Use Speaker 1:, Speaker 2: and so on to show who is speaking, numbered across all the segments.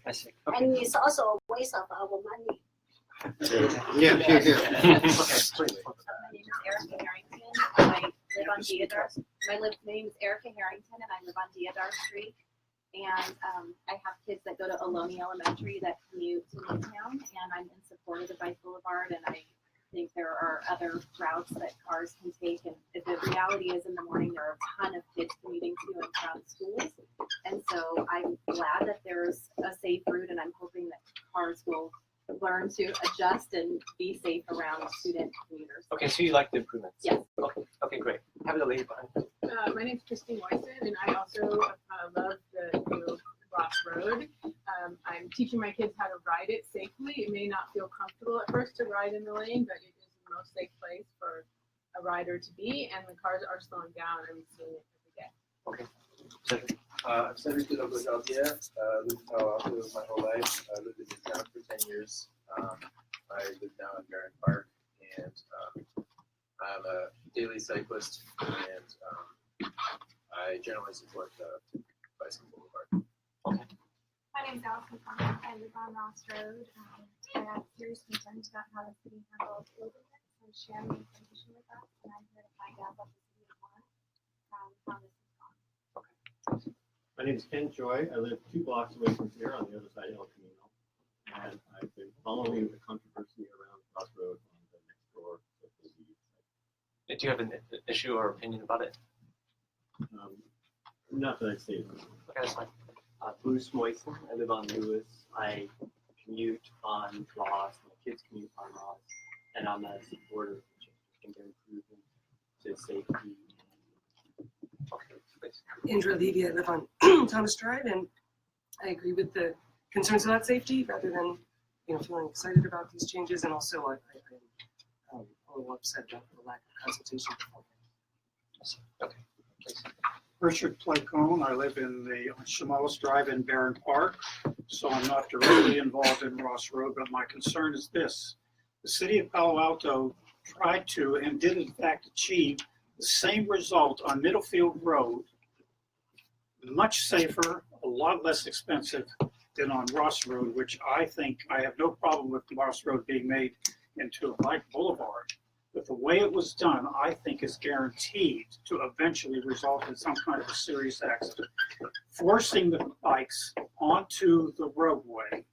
Speaker 1: I see. Okay.
Speaker 2: And it's also a waste of our money.
Speaker 3: Yeah.
Speaker 1: Okay, please.
Speaker 4: My name is Erica Harrington. I live on Deodar. My name is Erica Harrington, and I live on Deodar Street. And I have kids that go to Ohlone Elementary that commute to Midtown, and I'm in support of the Bike Boulevard. And I think there are other routes that cars can take. And the reality is, in the morning there are a ton of kids commuting to and from schools. And so I'm glad that there's a safe route, and I'm hoping that cars will learn to adjust and be safe around student commuters.
Speaker 1: Okay, so you like the improvements?
Speaker 4: Yes.
Speaker 1: Okay, great. Have the lady behind.
Speaker 5: My name is Christine Weissen, and I also love the new Ross Road. I'm teaching my kids how to ride it safely. It may not feel comfortable at first to ride in the lane, but it is the most safe place for a rider to be, and the cars are slowing down. I'm seeing it every day.
Speaker 1: Okay. Cedric.
Speaker 6: I'm Cedric de la Bourgeoisie. Lived in Palo Alto my whole life. I lived in this town for 10 years. I live now in Barron Park, and I'm a daily cyclist, and I generally support the Bicycle Boulevard.
Speaker 7: My name is Allison Conner. I live on Ross Road. I have serious concerns about how the city handles overnight, so sharing information with us, and I'm here to find out what the city wants from how this is gone.
Speaker 8: My name is Ken Joy. I live 2 blocks away from here on the other side of El Camino, and I've been following the controversy around Ross Road on the next door.
Speaker 1: Do you have an issue or opinion about it?
Speaker 8: Not that I say it.
Speaker 1: Okay, that's fine.
Speaker 9: Bruce Moyson. I live on Lewis. I commute on Ross. My kids commute on Ross, and I'm a supporter of the changes and their improvement to safety.
Speaker 1: Okay, please.
Speaker 10: Indra Levy, I live on Thomas Drive, and I agree with the concerns about safety rather than feeling excited about these changes, and also I'm a little upset about the lack of consultation beforehand.
Speaker 1: Okay, please.
Speaker 3: Richard Placone. I live in the Chamalis Drive in Barron Park, so I'm not directly involved in Ross Road, but my concern is this. The city of Palo Alto tried to and did in fact achieve the same result on Middlefield Road, much safer, a lot less expensive than on Ross Road, which I think I have no problem with Ross Road being made into a bike boulevard. But the way it was done, I think, is guaranteed to eventually result in some kind of a serious accident. Forcing the bikes onto the roadway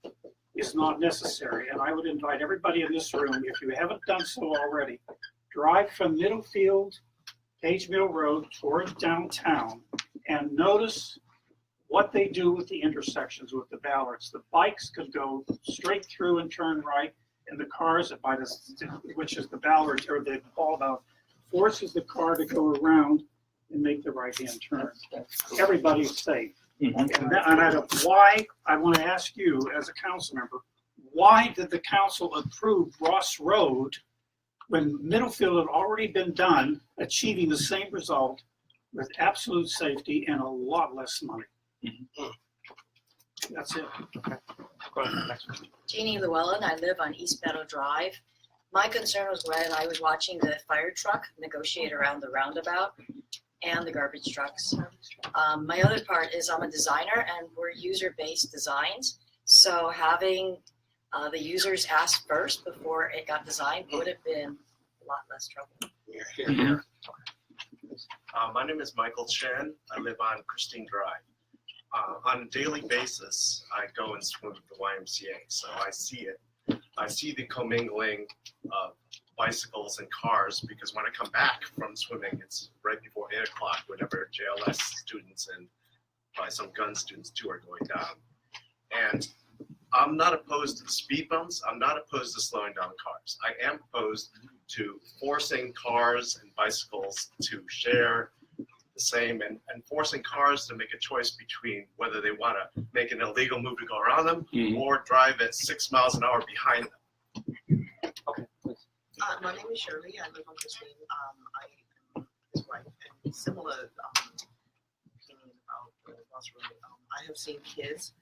Speaker 3: is not necessary, and I would invite everybody in this room, if you haven't done so already, drive from Middlefield, Page Mill Road towards downtown, and notice what they do with the intersections with the ballards. The bikes could go straight through and turn right, and the cars, which is the ballard or the ball out, forces the car to go around and make the right-hand turn. Everybody's safe. And why, I want to ask you as a council member, why did the council approve Ross Road when Middlefield had already been done, achieving the same result with absolute safety and a lot less money? That's it.
Speaker 1: Okay. Go ahead. Next one.
Speaker 11: Jeannie Llewellyn, I live on East Meadow Drive. My concern was when I was watching the fire truck negotiate around the roundabout and the garbage trucks. My other part is I'm a designer, and we're user-based designs. So having the users ask first before it got designed would have been a lot less trouble.
Speaker 12: My name is Michael Chen. I live on Christine Drive. On a daily basis, I go and swim with the YMCA, so I see it. I see the commingling of bicycles and cars, because when I come back from swimming, it's right before 8 o'clock, whenever JLS students and probably some gun students too are going down. And I'm not opposed to the speed bumps. I'm not opposed to slowing down cars. I am opposed to forcing cars and bicycles to share the same, and forcing cars to make a choice between whether they want to make an illegal move to go around them or drive at 6 miles an hour behind them.
Speaker 1: Okay, please.
Speaker 13: My name is Shirley. I live on Christine. I am his wife, and similar opinion about the Ross Road. I have seen kids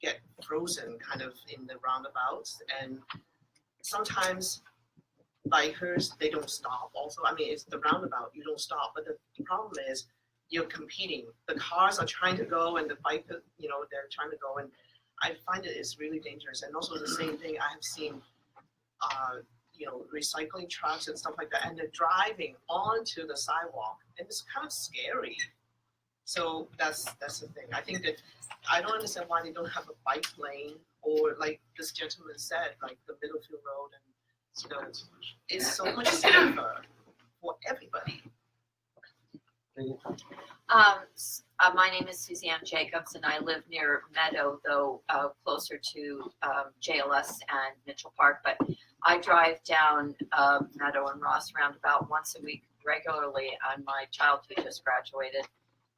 Speaker 13: get frozen kind of in the roundabouts, and sometimes bikers, they don't stop also. I mean, it's the roundabout, you don't stop, but the problem is you're competing. The cars are trying to go, and the bikers, they're trying to go, and I find it is really dangerous. And also the same thing, I have seen, recycling trucks and stuff like that, and they're driving onto the sidewalk, and it's kind of scary. So that's the thing. I think that I don't understand why they don't have a bike lane, or like this gentleman said, like the Middlefield Road, and it's so much safer for everybody.
Speaker 14: My name is Suzanne Jacobs, and I live near Meadow, though closer to JLS and Mitchell Park. But I drive down Meadow and Ross roundabout once a week regularly, and my child who just graduated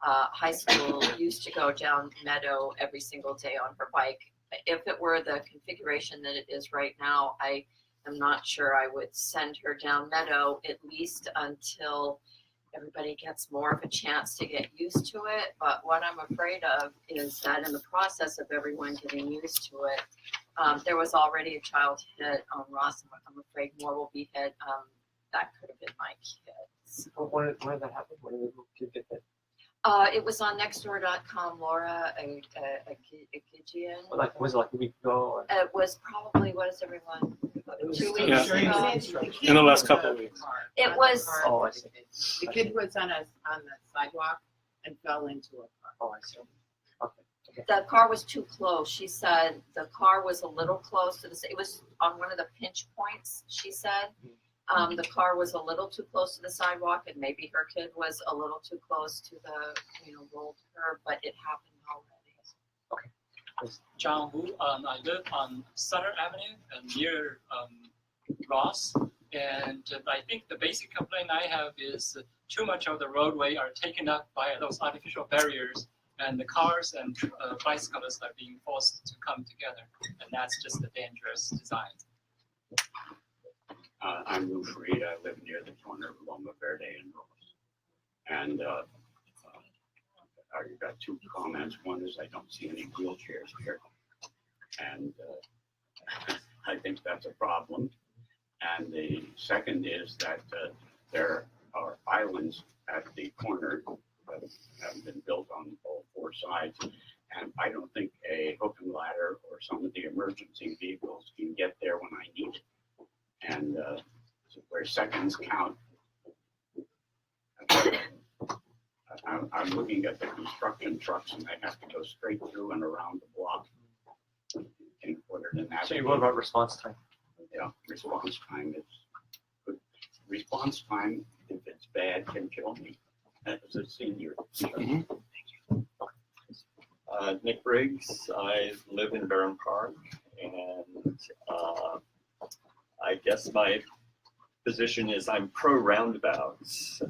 Speaker 14: high school used to go down Meadow every single day on her bike. If it were the configuration that it is right now, I am not sure I would send her down Meadow, at least until everybody gets more of a chance to get used to it. But what I'm afraid of is that in the process of everyone getting used to it, there was already a child hit on Ross. I'm afraid more will be hit. That could have been my kids.
Speaker 1: Where did that happen? Where did the kid get hit?
Speaker 14: It was on Nextdoor.com, Laura, a Gideon.
Speaker 1: Was it like a week ago? Or?
Speaker 14: It was probably, what is everyone, 2 weeks
Speaker 15: Yeah.
Speaker 14: ago?
Speaker 15: In the last couple of weeks.
Speaker 14: It was,
Speaker 1: Oh, I see.
Speaker 5: The kid was on the sidewalk and fell into a car.
Speaker 1: Oh, I see. Okay.
Speaker 14: the car was too close. She said the car was a little close to it was on one of the pinch points, she said. The car was a little too close to the sidewalk, and maybe her kid was a little too close to the, rolled curb, but it happened already.
Speaker 16: John Wu. I live on Sutter Avenue near Ross, and I think the basic complaint I have is too much of the roadway are taken up by those artificial barriers, and the cars and bicyclists are being forced to come together, and that's just a dangerous design.
Speaker 17: I'm Lou Freed. I live near the corner of Loma Verde and Rose. And I've got two comments. One is I don't see any wheelchairs here. And I think that's a problem. And the second is that there are islands at the corner that have been built on all four sides. And I don't think a hook and ladder or some of the emergency vehicles can get there when I need it. And where seconds count. I'm looking at the construction trucks, and they have to go straight through and around the block in order to navigate.
Speaker 1: So what about response time?
Speaker 17: Yeah, response time is good. Response time, if it's bad, can kill me as a senior.
Speaker 15: Nick Briggs. I live in Barron Park, and I guess my position is I'm pro roundabouts.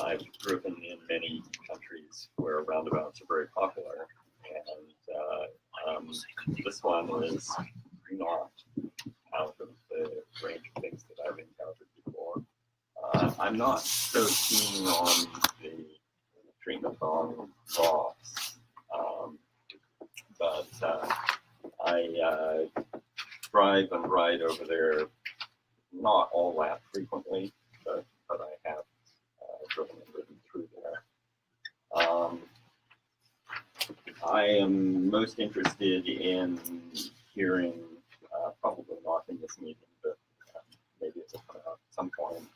Speaker 15: I've driven in many countries where roundabouts are very popular, and this one is not out of the range of things that I've encountered before. I'm not so keen on the treatment on Ross, but I drive and ride over there. Not all that frequently, but I have driven and ridden through there. I am most interested in hearing, probably not in this meeting, but maybe at some point,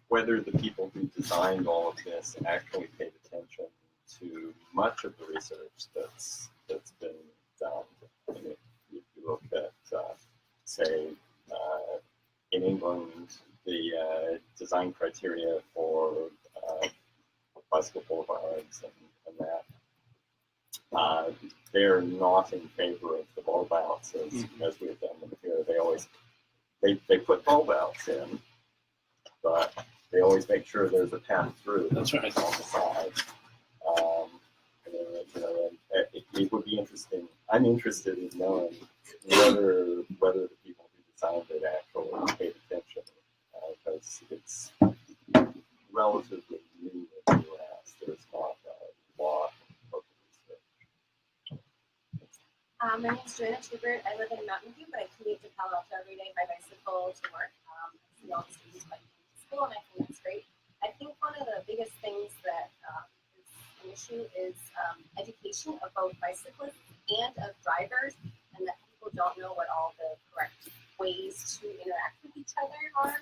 Speaker 15: whether the people who designed all of this actually paid attention to much of the research that's been done. I mean, if you look at, say, in England, the design criteria for bicycle boulevards and that, they're not in favor of the bulb outs as we've done them here. They put bulb outs in, but they always make sure there's a path through. That's right. On the side. It would be interesting. I'm interested in knowing whether the people who designed it actually paid attention, because it's relatively new in the U.S. There's not a lot of research.
Speaker 4: My name is Joanna Schubert. I live in Mountain View, but I commute to Palo Alto every day by bicycle to work. I see all the students biking to school, and I think that's great. I think one of the biggest things that is an issue is education of both bicyclists and of drivers, and that people don't know what all the correct ways to interact with each other are.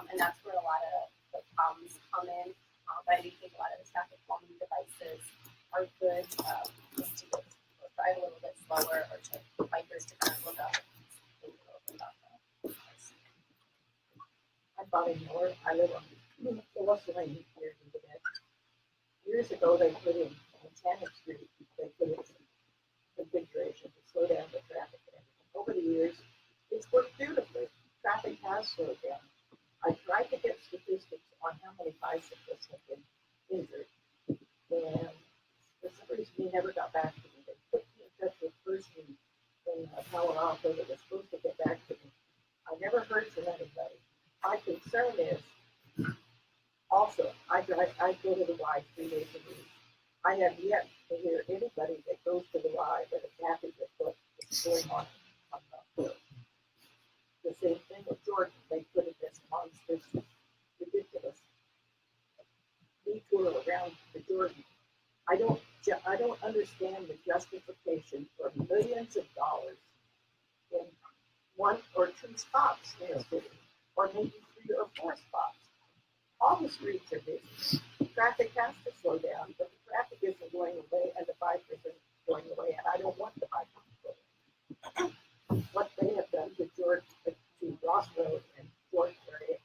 Speaker 4: And that's where a lot of the problems come in. But I do think a lot of the traffic calming devices are good just to get people to drive a little bit slower, or to bikers to kind of look up and think a little bit about that.
Speaker 18: I'm Bobby Miller. I live on the West Lane here in Quebec. Years ago, they put in on Tanaka Street, they put in some configuration to slow down the traffic. And over the years, it's worked beautifully. Traffic has slowed down. I tried to get statistics on how many bicyclists have been injured, and for some reason, he never got back to me. They put me in touch with a person in Palo Alto that was supposed to get back to me. I never heard from anybody. My concern is, also, I go to the Y 3 days a week. I have yet to hear anybody that goes to the Y that is happy with what's going on the road. The same thing with Jordan. They put in this monstrous, ridiculous detour around the Jordan. I don't understand the justification for millions of dollars in one or two spots in a city, or maybe 3 or 4 spots. All the streets are busy. Traffic has to slow down, but the traffic isn't going away, and the bike isn't going away, and I don't want the bike to go away. What they have done to Ross Road and George area,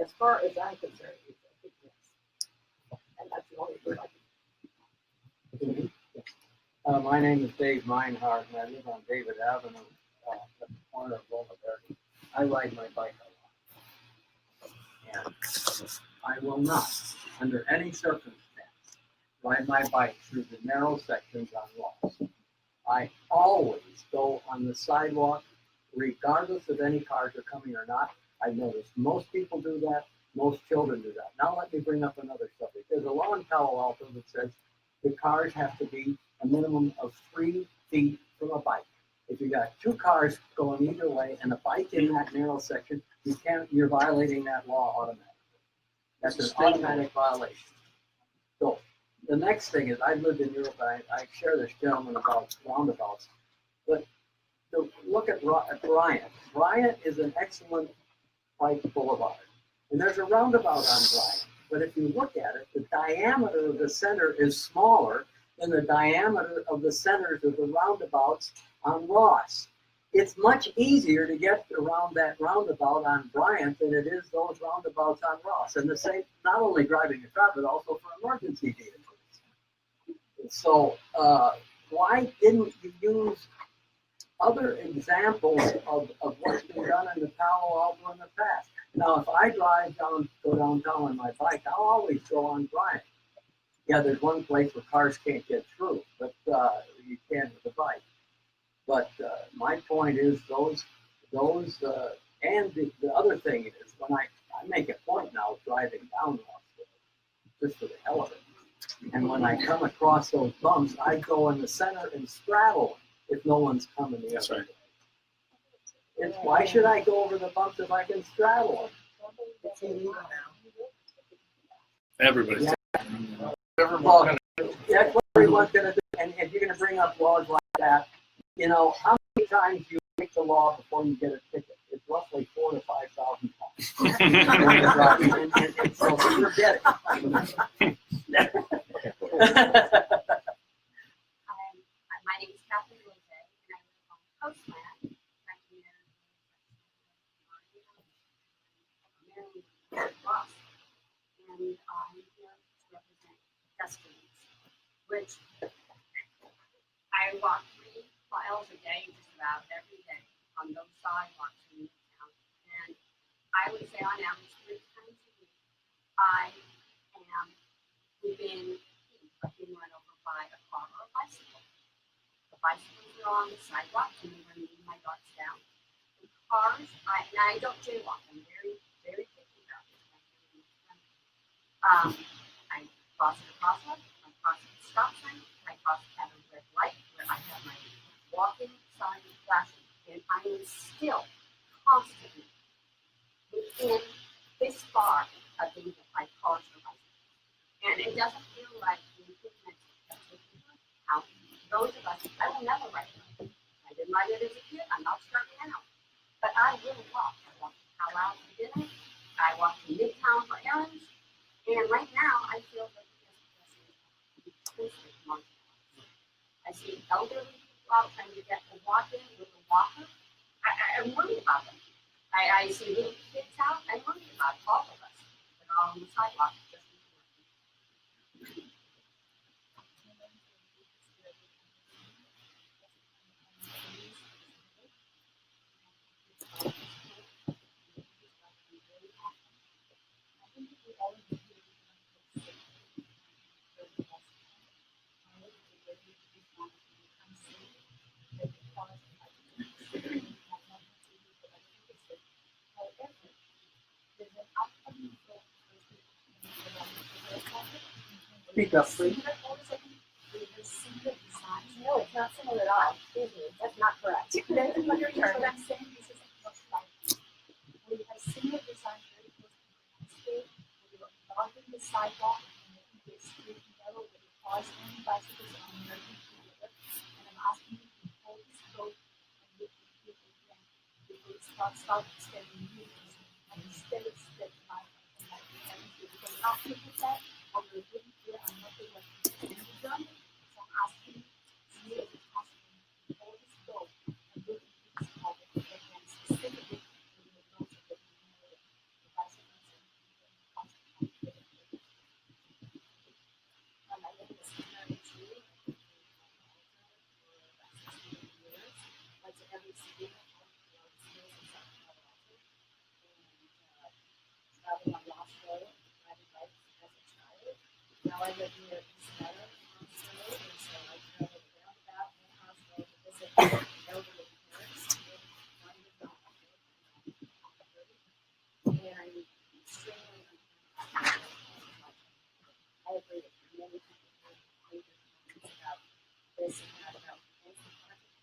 Speaker 18: as far as I'm concerned, is a big mess. And that's the only word I can.
Speaker 19: My name is Dave Meinhardt, and I live on David Avenue at the corner of Boulevard. I ride my bike a lot. And I will not, under any circumstance, ride my bike through the narrow sections on Ross. I always go on the sidewalk, regardless of any cars are coming or not. I've noticed most people do that, most children do that. Now let me bring up another subject. There's a law in Palo Alto that says the cars have to be a minimum of 3 feet from a bike. If you got 2 cars going either way and a bike in that narrow section, you're violating that law automatically. That's an automatic violation. So the next thing is, I've lived in Europe, I share this gentleman about roundabouts, but look at Bryant. Bryant is an excellent bike boulevard, and there's a roundabout on Bryant. But if you look at it, the diameter of the center is smaller than the diameter of the centers of the roundabouts on Ross. It's much easier to get around that roundabout on Bryant than it is those roundabouts on Ross. And the same, not only driving a car, but also for emergency vehicles. So why didn't you use other examples of what's been done in the Palo Alto in the past? Now, if I go downtown on my bike, I'll always go on Bryant. Yeah, there's one place where cars can't get through, but you can with a bike. But my point is and the other thing is, when I make a point now of driving down Ross, just for the hell of it. And when I come across those bumps, I go in the center and straddle if no one's coming the other way. Why should I go over the bumps if I can straddle them?
Speaker 20: Everybody's
Speaker 19: That's what everyone's going to do. And if you're going to bring up laws like that, you know, how many times do you make the law before you get a ticket? It's roughly 4,000 to 5,000 times. and so forget it.
Speaker 2: My name is Catherine Lozay, and I live on Coastland, right near Maryland, Ross. And I'm here to represent pedestrians, which I walk 3 miles a day, just about every day, on those sidewalks in town. And I would say on average 3 times a week, I am within being run over by a car or a bicycle. The bicycles are on the sidewalk, and they were leading my dogs down. The cars, and I don't jaywalk. I'm very, very picky about this. I cross the crosswalk, I cross the stop sign, I cross at a red light where I have my walking sign flashing, and I am still constantly within this far of being hit by cars or bicycles. And it doesn't feel like being hit those of us, I will never write it. I didn't write it as a kid, I'm not starting now. But I will walk. I walk to Palo Alto for dinner, I walk to Midtown for errands, and right now I feel that I see elderly people out trying to get to walk in with a walker. I'm worried about them. I see little kids out, I'm worried about all of us that are on the sidewalk.
Speaker 19: Speak up, please.
Speaker 2: No, it's not similar at all. Excuse me, that's not correct. That's what you're turn. I'm saying this is we have similar design very close to the street. We are logging the sidewalk and making the street narrow with the cars and bicycles on merging together. And I'm asking you to hold this road and look at it again before it start extending meters and instead of step line and like the energy. Because after you put that, I'm really clear on what they want to be done. So I'm asking you as possible to hold this road and look at this project again specifically. Now I live near East Meadow, and so I travel roundabout and hospital to visit elderly parents. And I'm extremely I agree with many people who have made their comments about this and that, about both the project.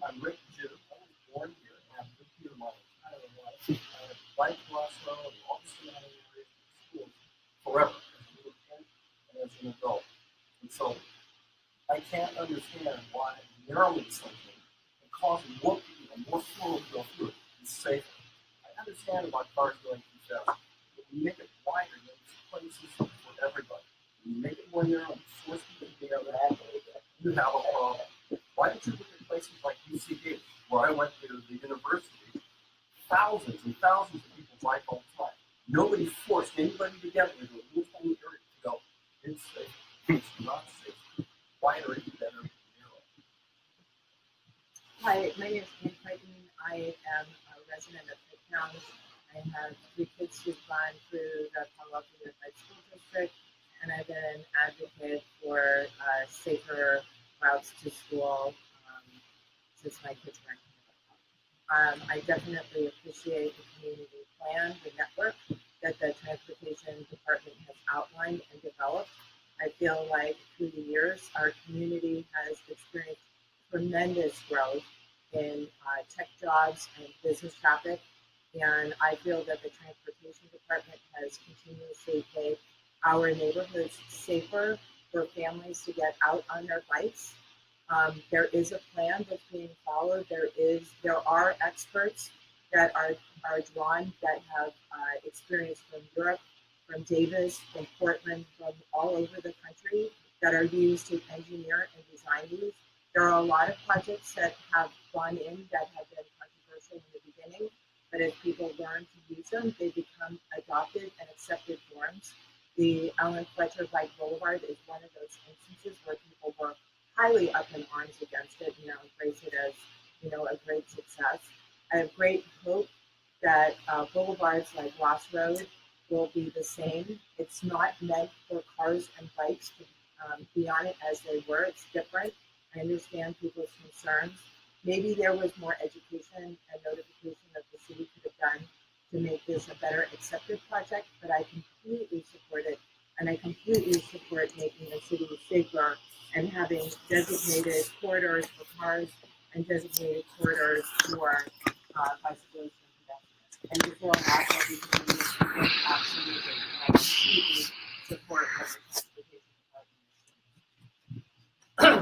Speaker 19: I'm Rick Jew. I was born here and I've lived here my entire life. I have liked Rossville and all the surrounding areas and schools forever, as a little kid and as an adult. And so I can't understand why narrowing something and causing more people, more flow to go through it is safer. I understand about cars going too fast, but we make it wider and there's places for everybody. When you make it more narrow and force people to be able to operate that, you have a problem. Why don't you look at places like UCD, where I went to the university? Thousands and thousands of people bike all the time. Nobody forced anybody to get into a little tiny area to go. It's safe. It's not safe. Wider is better than narrow.
Speaker 20: Hi, my name is Ann Crichton. I am a resident of Midtown. I have 3 kids who've gone through the Palo Alto Unified School District, and I've been an advocate for safer routes to school since my kids were in kindergarten. I definitely appreciate the community plan, the network that the transportation department has outlined and developed. I feel like through the years, our community has experienced tremendous growth in tech jobs and business traffic. And I feel that the transportation department has continuously made our neighborhoods safer for families to get out on their bikes. There is a plan that's being followed. There are experts that are drawn that have experience from Europe, from Davis, from Portland, from all over the country that are used to engineer and design these. There are a lot of projects that have gone in that have been controversial in the beginning, but as people learn to use them, they become adopted and accepted forms. The Ellen Fletcher Bike Boulevard is one of those instances where people were highly up in arms against it and now embrace it as, a great success. I have great hope that boulevards like Ross Road will be the same. It's not meant for cars and bikes to be on it as they were. It's different. I understand people's concerns. Maybe there was more education and notification that the city could have done to make this a better accepted project, but I completely support it. And I completely support making the city safer and having designated corridors for cars and designated corridors for bicyclists and pedestrians. And before that, absolutely, and I completely support what the transportation department is doing.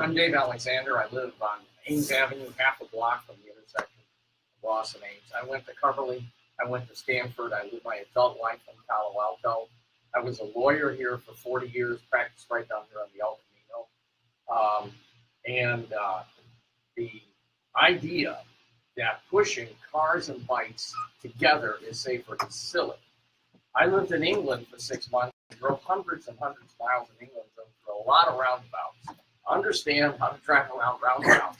Speaker 21: I'm Dave Alexander. I live on Ames Avenue, half a block from the intersection of Ross and Ames. I went to Cumberland. I went to Stanford. I lived my adult life in Palo Alto. I was a lawyer here for 40 years, practiced right down here on the El Camino. The idea that pushing cars and bikes together is safer is silly. I lived in England for 6 months, drove hundreds and hundreds of miles in England, drove through a lot of roundabouts. Understand how to drive around roundabouts.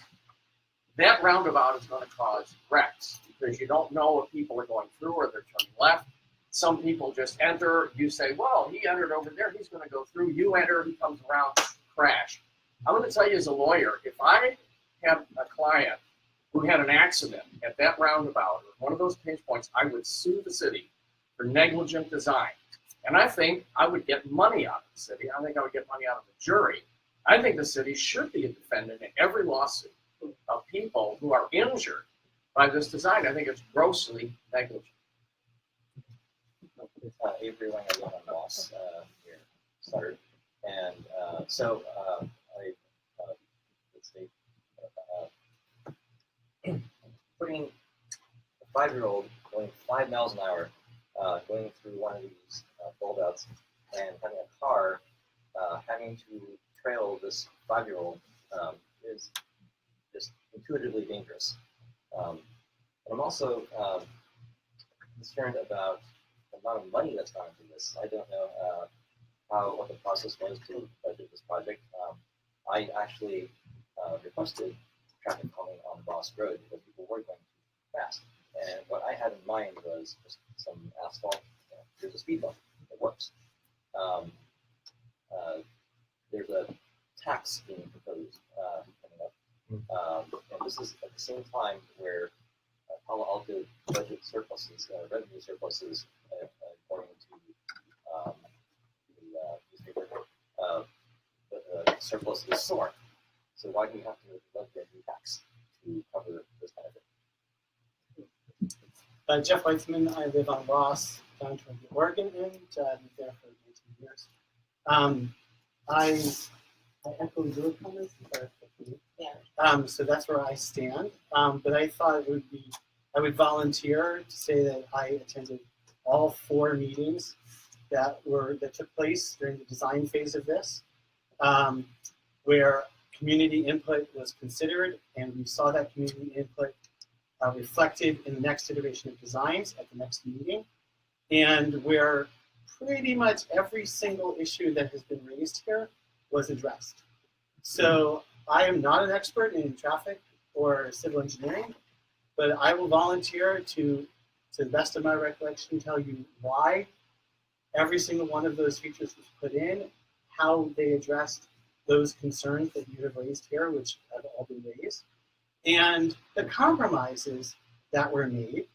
Speaker 21: That roundabout is going to cause wrecks because you don't know if people are going through or they're turning left. Some people just enter. You say, well, he entered over there. He's going to go through. You enter. He comes around. Crash. I'm going to tell you as a lawyer, if I had a client who had an accident at that roundabout, or one of those pinch points, I would sue the city for negligent design. And I think I would get money out of the city. I think I would get money out of the jury. I think the city should be a defendant in every lawsuit of people who are injured by this design. I think it's grossly negligent.
Speaker 22: Avery Wang, I live on Ross here, Sutter. And putting a 5-year-old going 5 miles an hour, going through one of these fold-outs, and having a car having to trail this 5-year-old is just intuitively dangerous. And I'm also concerned about the amount of money that's gone into this. I don't know what the process was to budget this project. I actually requested traffic calming on Ross Road because people were going too fast. And what I had in mind was just some asphalt. There's a speed bump. It works. There's a tax being proposed coming up. And this is at the same time where Palo Alto budget surpluses, revenue surpluses, according to the newspaper, the surplus is soaring. So why do we have to levy a new tax to cover this benefit?
Speaker 23: Jeff Weitzman, I live on Ross, downtown Oregon, and lived there for 19 years. I echo your comments. So that's where I stand. But I thought I would volunteer to say that I attended all 4 meetings that took place during the design phase of this, where community input was considered, and we saw that community input reflected in the next iteration of designs at the next meeting, and where pretty much every single issue that has been raised here was addressed. So I am not an expert in traffic or civil engineering, but I will volunteer to the best of my recollection, tell you why every single one of those features was put in, how they addressed those concerns that you have raised here, which have all been raised, and the compromises that were made.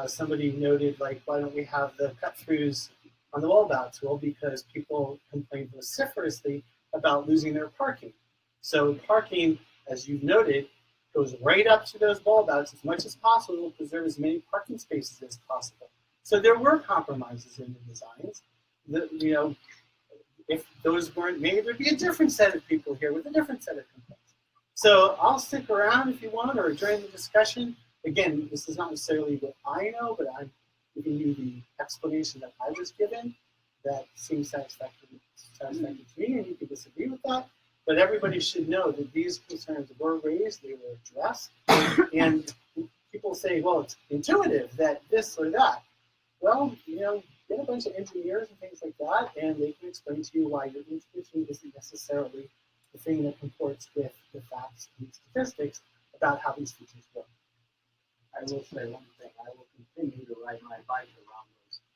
Speaker 23: Somebody noted, like, why don't we have the cut-throughs on the wall-bouts? Well, because people complained vociferously about losing their parking. So parking, as you've noted, goes right up to those wall-bouts as much as possible to preserve as many parking spaces as possible. So there were compromises in the designs. If those weren't made, there'd be a different set of people here with a different set of complaints. So I'll stick around if you want, or during the discussion. Again, this is not necessarily what I know, but I'm giving you the explanation that I was given that seems satisfactory to me, and you can disagree with that. But everybody should know that these concerns were raised, they were addressed, and people say, well, it's intuitive that this or that. Well, get a bunch of engineers and things like that, and they can explain to you why your intuition isn't necessarily the thing that comports with the facts and statistics about how these features work.
Speaker 19: I will say one thing. I will continue to ride my bike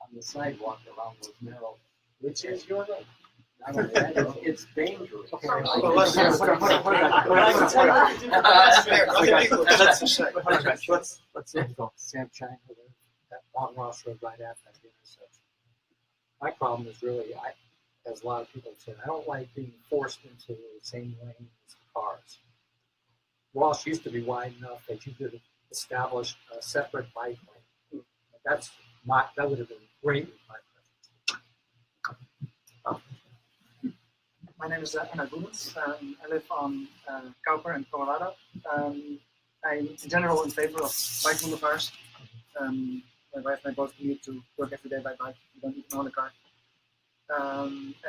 Speaker 19: on the sidewalk around those narrow. Which is your right. Not only that, it's dangerous. Let's say Sam China that long Ross Road right at that intersection. My problem is really, as a lot of people say, I don't like being forced into the same lane as cars. Ross used to be wide enough that you could establish a separate bike lane. That would have been great with my
Speaker 6: My name is Anna Gomez. I live on Cowper in Colorado. I'm in general in favor of bike boulevards. My wife and I both commute to work every day by bike. We don't even own a car.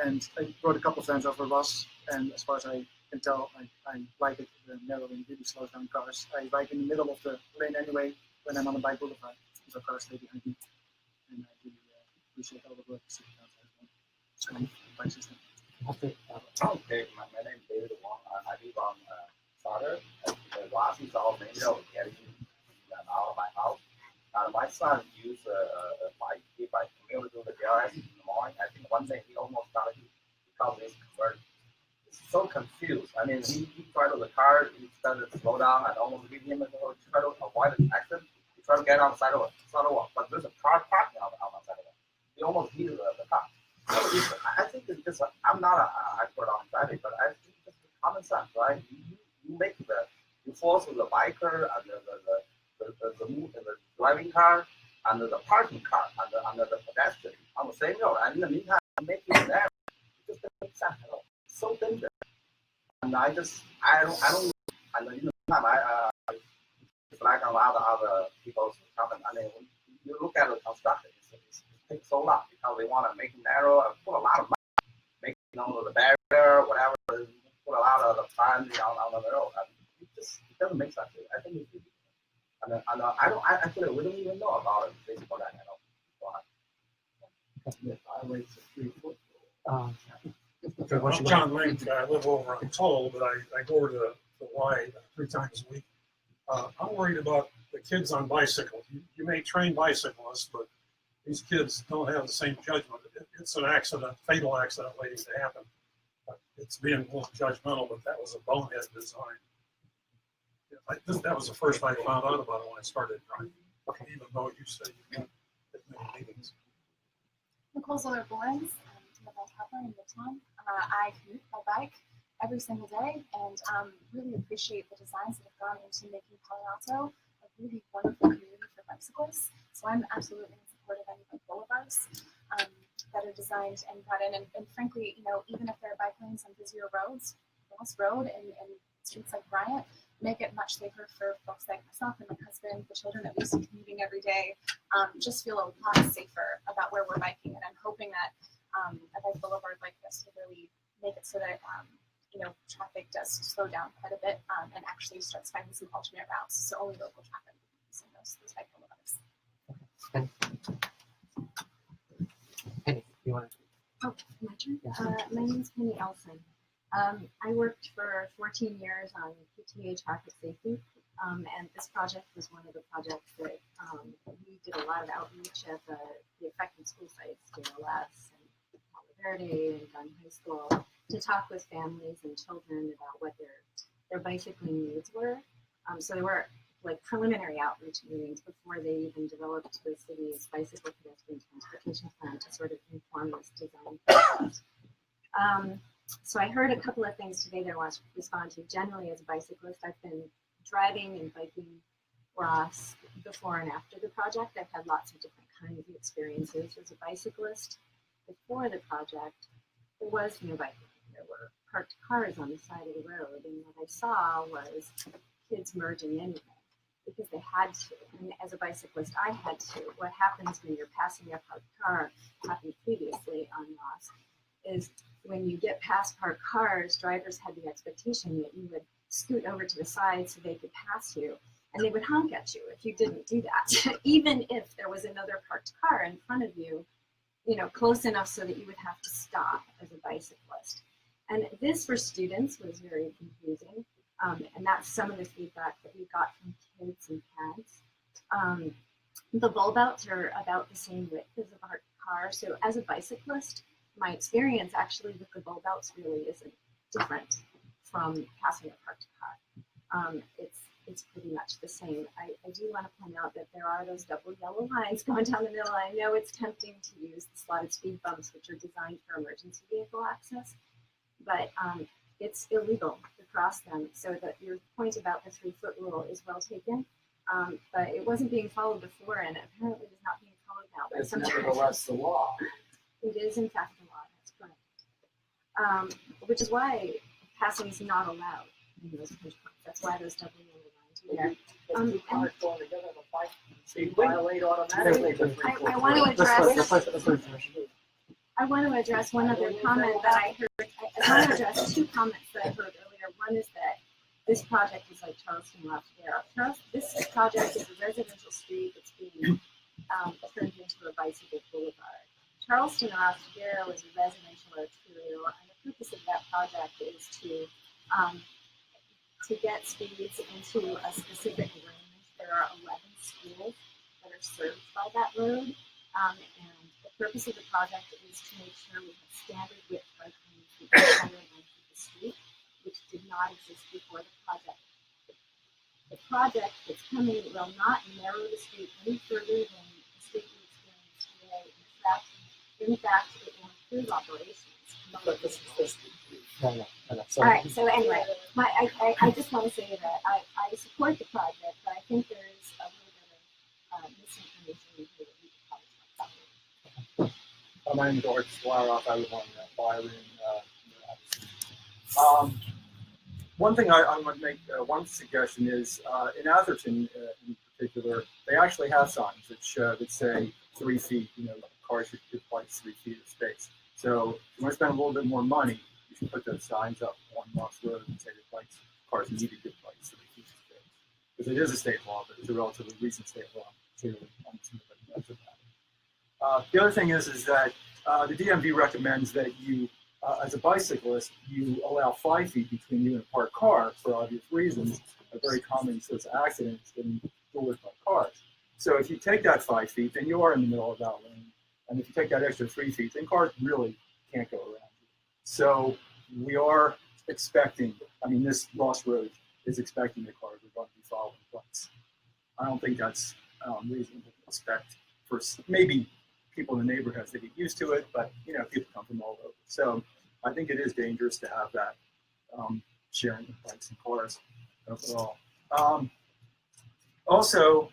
Speaker 6: And I brought a couple of times over Ross, and as far as I can tell, I like it. The narrowing really slows down cars. I bike in the middle of the lane anyway when I'm on a bike boulevard, so cars stay behind me. And I really appreciate all the work the city council has done. It's a great bike system.
Speaker 7: Okay, my name is David Wong. I live on Sutter. Ross is all main road getting out of my house. My son used bike. If I commute to the DRS in the morning, I think one day he almost started because it's converted. It's so confused. I mean, he tried to the car, he started to slow down and almost leave him and try to avoid an accident. He tried to get on the sidewalk, but there's a car parking on the sidewalk. He almost hit the car. So I think it's just, I'm not an expert on traffic, but I think it's just common sense, right? You make you force the biker and the driving car and the parking car and the pedestrian on the same road, and in the meantime, make it there. It just doesn't make sense at all. It's so dangerous. And I don't, and in the meantime, it's like a lot of other people's comment. I mean, when you look at the construction, it takes so long because they want to make it narrow and put a lot of money, make the barrier, whatever, put a lot of the time on the road. And it doesn't make sense. I think it's ridiculous. And I actually we don't even know about it baseball that at all.
Speaker 8: I'm John Link. I live over on Toll, but I go over to the Y 3 times a week. I'm worried about the kids on bicycles. You may train bicyclists, but these kids don't have the same judgment. It's an accident, fatal accident waiting to happen. It's being a little judgmental, but that was a bonehead design. That was the first I found out about it when I started driving, even though you said you got as many meetings.
Speaker 4: Nicole Zoller-Borens, live on Copper in Midtown. I commute by bike every single day and really appreciate the designs that have gone into making Palo Alto a really wonderful community for bicyclists. So I'm absolutely in support of any bike boulevards that are designed and brought in. And frankly, even if there are bike lanes on busier roads, Ross Road and streets like Bryant, make it much safer for folks like myself and my husband, the children that we see commuting every day, just feel a lot safer about where we're biking. And I'm hoping that a bike boulevard like this will really make it so that traffic does slow down quite a bit and actually starts finding some alternate routes, so only local traffic using those bike boulevards.
Speaker 24: Penny, you want to?
Speaker 25: Oh, my turn? My name is Penny Elson. I worked for 14 years on PTA traffic safety, and this project was one of the projects that we did a lot of outreach at the affected school sites, JLS and Palo Verde and Gun High School, to talk with families and children about what their bicycling needs were. So there were like preliminary outreach meetings before they even developed the city's bicycle pedestrian transportation plan to sort of inform this design process. So I heard a couple of things today that I want to respond to. Generally, as a bicyclist, I've been driving and biking Ross before and after the project. I've had lots of different kinds of experiences. As a bicyclist, before the project, there was no biking. There were parked cars on the side of the road, and what I saw was kids merging anyway because they had to. And as a bicyclist, I had to. What happens when you're passing a parked car, happened previously on Ross, is when you get past parked cars, drivers had the expectation that you would scoot over to the side so they could pass you, and they would honk at you if you didn't do that, even if there was another parked car in front of you, close enough so that you would have to stop as a bicyclist. And this for students was very confusing, and that's some of the feedback that we got from kids and parents. The bulb outs are about the same width as a parked car, so as a bicyclist, my experience actually with the bulb outs really isn't different from passing a parked car. It's pretty much the same. I do want to point out that there are those double yellow lines going down the middle. I know it's tempting to use the slotted speed bumps, which are designed for emergency vehicle access, but it's illegal to cross them. So that your point about the 3-foot rule is well taken, but it wasn't being followed before, and apparently is not being followed now.
Speaker 19: It's nevertheless the law.
Speaker 25: It is in fact the law. That's correct. which is why passing is not allowed in those pinch points. That's why those double yellow lines are there. And
Speaker 6: So you violate automatically.
Speaker 25: I want to address. I want to address one other comment that I heard. I want to address two comments that I heard earlier. One is that this project is like Charleston Lafayette. This project is a residential street that's being turned into a bicycle boulevard. Charleston Lafayette is a residential arterial, and the purpose of that project is to get speeds into a specific range. There are 11 schools that are served by that road, and the purpose of the project is to make sure we have standard width bike lanes the entire length of the street, which did not exist before the project. The project that's coming will not narrow the street any further than the street we experience today. In fact, it will improve operations. All right. So anyway, I just want to say that I support the project, but I think there is a little bit of misinformation here that we could probably talk about.
Speaker 3: My name is George Swaroff. I live on Byron. One thing I want to make, one suggestion is in Atherton in particular, they actually have signs that say 3 feet, cars should give bikes 3 feet of space. So if you want to spend a little bit more money, you should put those signs up on Ross Road and say that cars need to give bikes 3 feet of space. Because it is a state law, but it's a relatively recent state law, so almost nobody knows about it. The other thing is that the DMV recommends that you, as a bicyclist, you allow 5 feet between you and a parked car for obvious reasons. A very common source of accidents getting caused by cars. So if you take that 5 feet, then you are in the middle of that lane. And if you take that extra 3 feet, then cars really can't go around you. So we are expecting, this Ross Road is expecting that cars are going to be following bikes. I don't think that's reasonable to expect for maybe people in the neighborhoods that get used to it, but people come from all over. So I think it is dangerous to have that sharing of bikes and cars overall. Also,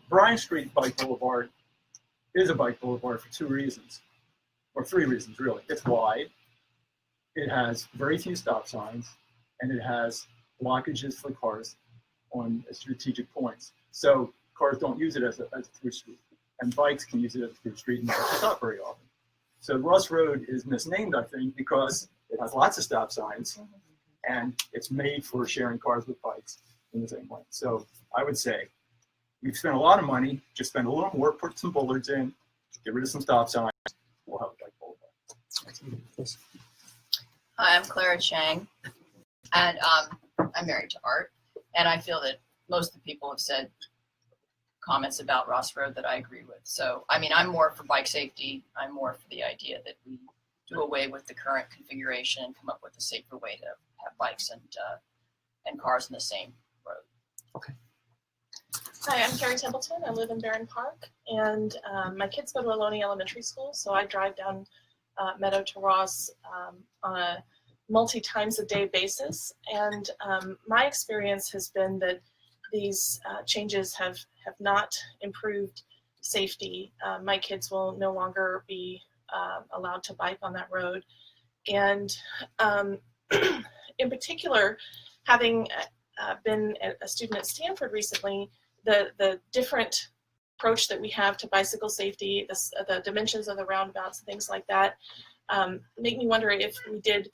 Speaker 3: Bryant Street Bike Boulevard is a bike boulevard for 2 reasons, or 3 reasons really. It's wide, it has very few stop signs, and it has blockages for cars on strategic points. So cars don't use it as a through street, and bikes can use it as a through street and not stop very often. So Ross Road is misnamed, I think, because it has lots of stop signs, and it's made for sharing cars with bikes in the same way. So I would say we've spent a lot of money, just spend a little more, put some bollards in, get rid of some stop signs, we'll have a bike boulevard.
Speaker 9: Hi, I'm Clara Chang, and I'm married to Art, and I feel that most of the people have said comments about Ross Road that I agree with. So, I'm more for bike safety. I'm more for the idea that we do away with the current configuration and come up with a safer way to have bikes and cars in the same road.
Speaker 10: Okay. Hi, I'm Carrie Templeton. I live in Barron Park, and my kids go to Ohlone Elementary School, so I drive down Meadow to Ross on a multi-times-a-day basis. And my experience has been that these changes have not improved safety. My kids will no longer be allowed to bike on that road. And in particular, having been a student at Stanford recently, the different approach that we have to bicycle safety, the dimensions of the roundabouts and things like that, make me wonder if we did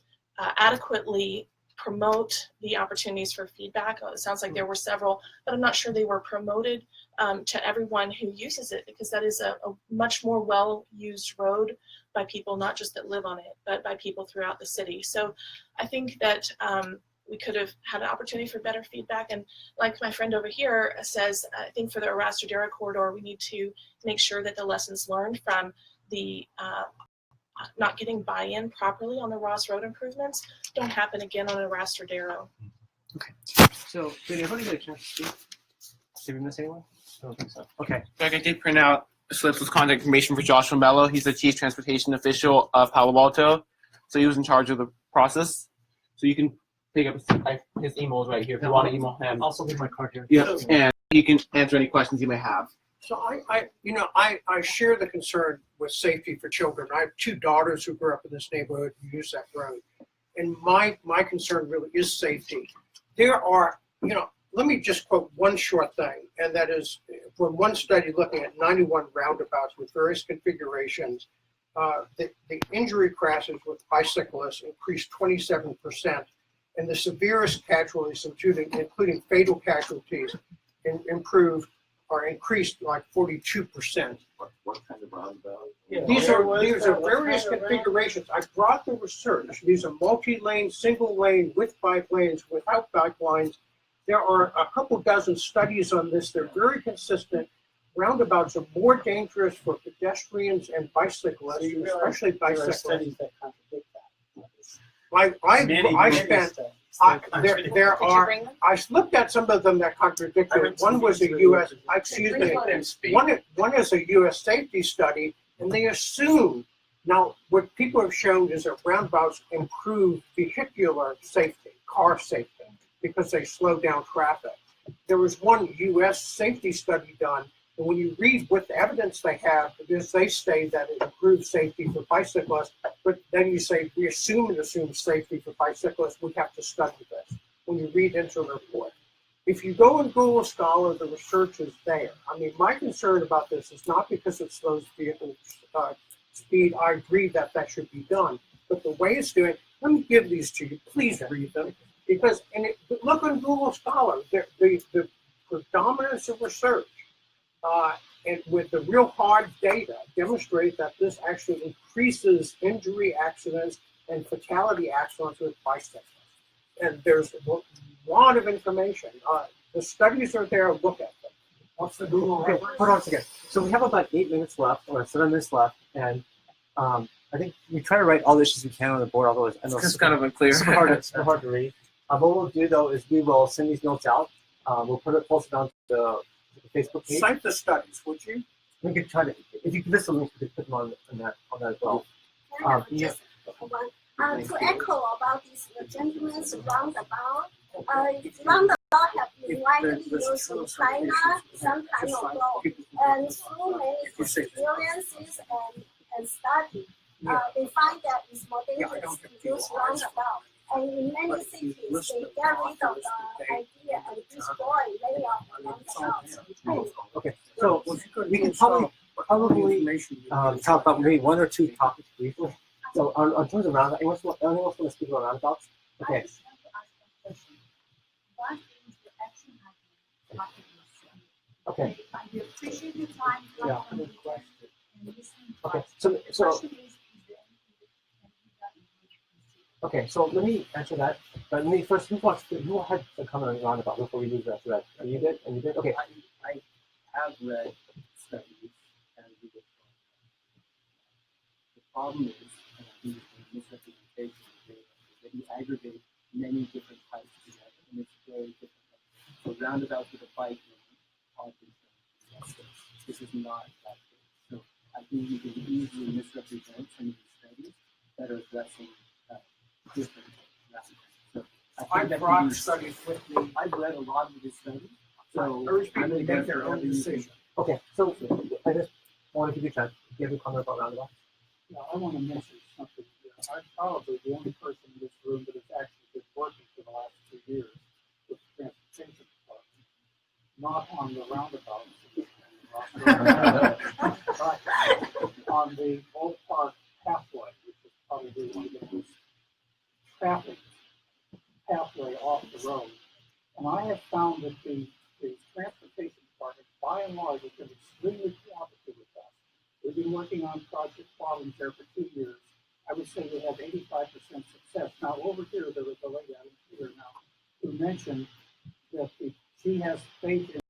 Speaker 10: adequately promote the opportunities for feedback. It sounds like there were several, but I'm not sure they were promoted to everyone who uses it, because that is a much more well-used road by people, not just that live on it, but by people throughout the city. So I think that we could have had an opportunity for better feedback. And like my friend over here says, I think for the Arastradero corridor, we need to make sure that the lessons learned from the not getting buy-in properly on the Ross Road improvements don't happen again on Arastradero.
Speaker 24: Okay. So did everybody get a chance to speak? Did we miss anyone? I don't think so. Okay.
Speaker 11: Greg, I did print out slips with contact information for Joshua Mello. He's the chief transportation official of Palo Alto. So he was in charge of the process. So you can pick up his emails right here if you want to email him.
Speaker 24: Also leave my card here.
Speaker 11: Yeah, and you can answer any questions you may have.
Speaker 5: So I share the concern with safety for children. I have two daughters who grew up in this neighborhood who use that road. And my concern really is safety. There are, let me just quote one short thing, and that is from one study looking at 91 roundabouts with various configurations, the injury crashes with bicyclists increased 27%, and the severest casualties, including fatal casualties, improved or increased like 42%.
Speaker 15: What kind of roundabout?
Speaker 5: Yeah, these are various configurations. I brought the research. These are multi-lane, single lane, with bike lanes, without bike lines. There are a couple dozen studies on this. They're very consistent. Roundabouts are more dangerous for pedestrians and bicyclists, especially bicyclists.
Speaker 23: There are studies that contradict that.
Speaker 5: I looked at some of them that contradicted. One was a U.S. One is a U.S. safety study, and they assume now what people have shown is that roundabouts improve vehicular safety, car safety, because they slow down traffic. There was one U.S. safety study done, and when you read what the evidence they have, they say that it improves safety for bicyclists, but then you say, we assume safety for bicyclists, we have to study this when you read into the report. If you go in Google Scholar, the research is there. I mean, my concern about this is not because it slows vehicle speed. I agree that should be done, but the way it's doing, let me give these to you. Please read them, because look on Google Scholar, the predominance of research and with the real hard data demonstrate that this actually increases injury accidents and fatality accidents with bicyclists. And there's a lot of information. The studies are there, look at them.
Speaker 24: What's the Google reference? Hold on a second. So we have about 8 minutes left, or 7 minutes left, and I think we try to write all the issues we can on the board, although I know
Speaker 11: it's kind of unclear.
Speaker 24: Super hard to read. What we'll do though is we will send these notes out. We'll post it on the Facebook page.
Speaker 5: Cite the studies, would you?
Speaker 24: We could try to, if you give us a link, we could put them on that as well.
Speaker 2: To echo about this gentleman's roundabout, roundabout have been widely used in China some time ago, and through many experiences and study, they find that it's more dangerous to use roundabout. And in many cities, they get rid of the idea and destroy many of the roundabouts.
Speaker 23: Okay, so we can probably talk about maybe 1 or 2 topics briefly. So on terms of roundabouts, anyone else want to speak about roundabouts? Okay. Okay. Yeah. Okay. So let me answer that. But let me first, who had a comment on roundabout before we move after that? Are you good? And you did? Okay.
Speaker 3: I have read studies and we did. The problem is, and I think it's a misrepresentation of data, that you aggregate many different types together, and it's very difficult. So roundabouts with a bike lane are different. This is not that good. So I think you can easily misrepresent some of these studies that are addressing different roundabouts. So
Speaker 5: I brought studies with me.
Speaker 3: I've read a lot of these studies. So
Speaker 5: urge people to make their own decision.
Speaker 23: Okay, so I just want to give you a chance. Do you have a comment about roundabouts?
Speaker 12: Yeah, I want to mention something here. I'm probably the only person in this room that has actually been working for the last 2 years with the transportation department, not on the roundabouts, but on the Old Park pathway, which is probably one of the most trafficked pathway off the road. And I have found that the transportation department, by and large, has been extremely cooperative with us. We've been working on project problems there for 2 years. I would say we have 85% success. Now, over here, there was a lady out here now who mentioned that she has faith in